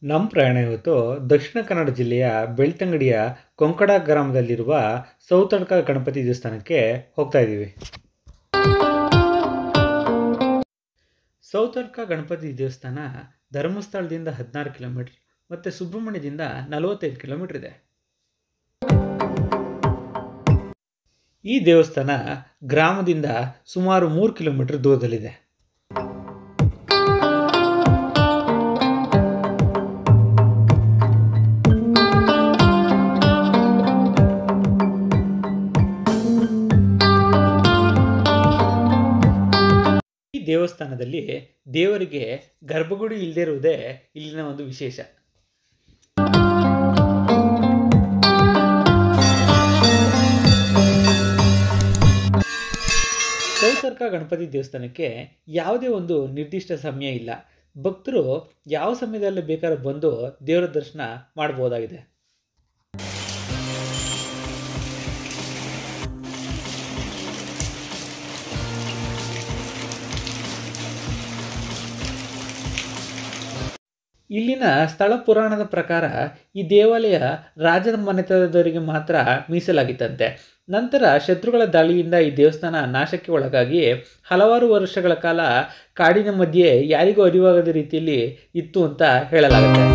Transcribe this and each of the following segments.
ನಮ್ಮ ಪ್ರಯಾಣ ಇವತ್ತು ದಕ್ಷಿಣ ಕನ್ನಡ ಜಿಲ್ಲೆಯ ಬೆಳ್ತಂಗಡಿಯ ಕೊಂಕಡ ಗ್ರಾಮದಲ್ಲಿರುವ ಸೌತಡ್ಕ ಗಣಪತಿ ದೇವಸ್ಥಾನಕ್ಕೆ ಹೋಗ್ತಾ ಇದ್ದೀವಿ. ಸೌತಡ್ಕ ಗಣಪತಿ ದೇವಸ್ಥಾನ ಧರ್ಮಸ್ಥಳದಿಂದ 16 ಕಿಲೋಮೀಟರ್ ಮತ್ತು ಸುಬ್ರಹ್ಮಣ್ಯದಿಂದ 45 ಕಿಲೋಮೀಟರ್ ಇದೆ. ಈ ದೇವಸ್ಥಾನ ಗ್ರಾಮದಿಂದ ಸುಮಾರು 3 ಕಿಲೋಮೀಟರ್ ದೂರದಲ್ಲಿದೆ. ಈ ದೇವಸ್ಥಾನದಲ್ಲಿ ದೇವರಿಗೆ ಗರ್ಭಗುಡಿ ಇಲ್ಲದೇ ಇರುವುದೇ ಇಲ್ಲಿನ ಒಂದು ವಿಶೇಷ. ಸೌತಡ್ಕ ಗಣಪತಿ ದೇವಸ್ಥಾನಕ್ಕೆ ಯಾವುದೇ ಒಂದು ನಿರ್ದಿಷ್ಟ ಸಮಯ ಇಲ್ಲ. ಭಕ್ತರು ಯಾವ ಸಮಯದಲ್ಲಿ ಬೇಕಾದ್ರೂ ಬಂದು ದೇವರ ದರ್ಶನ ಮಾಡಬಹುದಾಗಿದೆ. ಇಲ್ಲಿನ ಸ್ಥಳ ಪುರಾಣದ ಪ್ರಕಾರ ಈ ದೇವಾಲಯ ರಾಜನ ಮನೆತನದವರಿಗೆ ಮಾತ್ರ ಮೀಸಲಾಗಿತ್ತಂತೆ. ನಂತರ ಶತ್ರುಗಳ ದಾಳಿಯಿಂದ ಈ ದೇವಸ್ಥಾನ ನಾಶಕ್ಕೆ ಒಳಗಾಗಿ ಹಲವಾರು ವರ್ಷಗಳ ಕಾಲ ಕಾಡಿನ ಮಧ್ಯೆ ಯಾರಿಗೂ ಅರಿವಾಗದ ರೀತಿಯಲ್ಲಿ ಇತ್ತು ಅಂತ ಹೇಳಲಾಗುತ್ತೆ.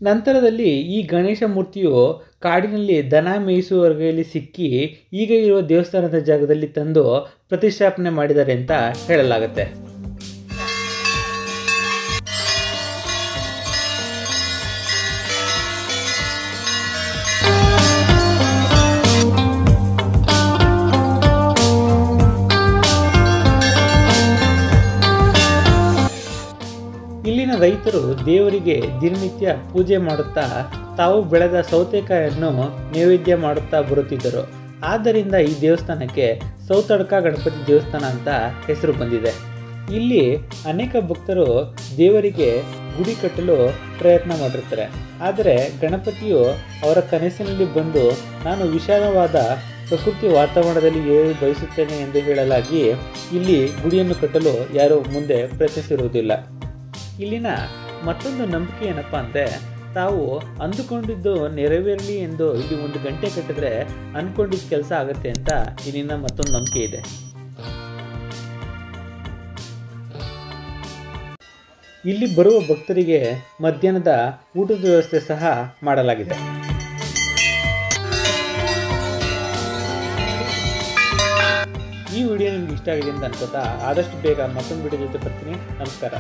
ನಂತರದಲ್ಲಿ ಈ ಗಣೇಶ ಮೂರ್ತಿಯು ಕಾಡಿನಲ್ಲಿ ದನ ಮೇಯಿಸುವವರಿಗೆ ಸಿಕ್ಕಿ ಈಗ ಇರುವ ದೇವಸ್ಥಾನದ ಜಾಗದಲ್ಲಿ ತಂದು ಪ್ರತಿಷ್ಠಾಪನೆ ಮಾಡಿದ್ದಾರೆ ಅಂತ ಹೇಳಲಾಗುತ್ತೆ. ಇಲ್ಲಿನ ರೈತರು ದೇವರಿಗೆ ದಿನನಿತ್ಯ ಪೂಜೆ ಮಾಡುತ್ತಾ ತಾವು ಬೆಳೆದ ಸೌತೆಕಾಯನ್ನು ನೈವೇದ್ಯ ಮಾಡುತ್ತಾ ಬರುತ್ತಿದ್ದರು. ಆದ್ದರಿಂದ ಈ ದೇವಸ್ಥಾನಕ್ಕೆ ಸೌತಡ್ಕ ಗಣಪತಿ ದೇವಸ್ಥಾನ ಅಂತ ಹೆಸರು ಬಂದಿದೆ. ಇಲ್ಲಿ ಅನೇಕ ಭಕ್ತರು ದೇವರಿಗೆ ಗುಡಿ ಕಟ್ಟಲು ಪ್ರಯತ್ನ ಮಾಡಿರ್ತಾರೆ. ಆದರೆ ಗಣಪತಿಯು ಅವರ ಕನಸಿನಲ್ಲಿ ಬಂದು ನಾನು ವಿಶಾಲವಾದ ಪ್ರಕೃತಿ ವಾತಾವರಣದಲ್ಲಿ ಏರಿ ಬಯಸುತ್ತೇನೆ ಎಂದು ಹೇಳಲಾಗಿ ಇಲ್ಲಿ ಗುಡಿಯನ್ನು ಕಟ್ಟಲು ಯಾರೂ ಮುಂದೆ ಪ್ರಯತ್ನಿಸಿರುವುದಿಲ್ಲ. ಇಲ್ಲಿನ ಮತ್ತೊಂದು ನಂಬಿಕೆ ಏನಪ್ಪ ಅಂದರೆ, ತಾವು ಅಂದುಕೊಂಡಿದ್ದು ನೆರವೇರಲಿ ಎಂದು ಇಲ್ಲಿ 1 ಗಂಟೆ ಕಟ್ಟಿದ್ರೆ ಅಂದ್ಕೊಂಡಿದ್ದ ಕೆಲಸ ಆಗುತ್ತೆ ಅಂತ ಇಲ್ಲಿನ ಮತ್ತೊಂದು ನಂಬಿಕೆ ಇದೆ. ಇಲ್ಲಿ ಬರುವ ಭಕ್ತರಿಗೆ ಮಧ್ಯಾಹ್ನದ ಊಟದ ವ್ಯವಸ್ಥೆ ಸಹ ಮಾಡಲಾಗಿದೆ. ಈ ವಿಡಿಯೋ ನಿಮ್ಗೆ ಇಷ್ಟ ಆಗಿದೆ ಅಂತ ಅನ್ಕೋತಾ ಆದಷ್ಟು ಬೇಗ ಮತ್ತೊಂದು ವಿಡಿಯೋ ಜೊತೆ ಬರ್ತೀನಿ. ನಮಸ್ಕಾರ.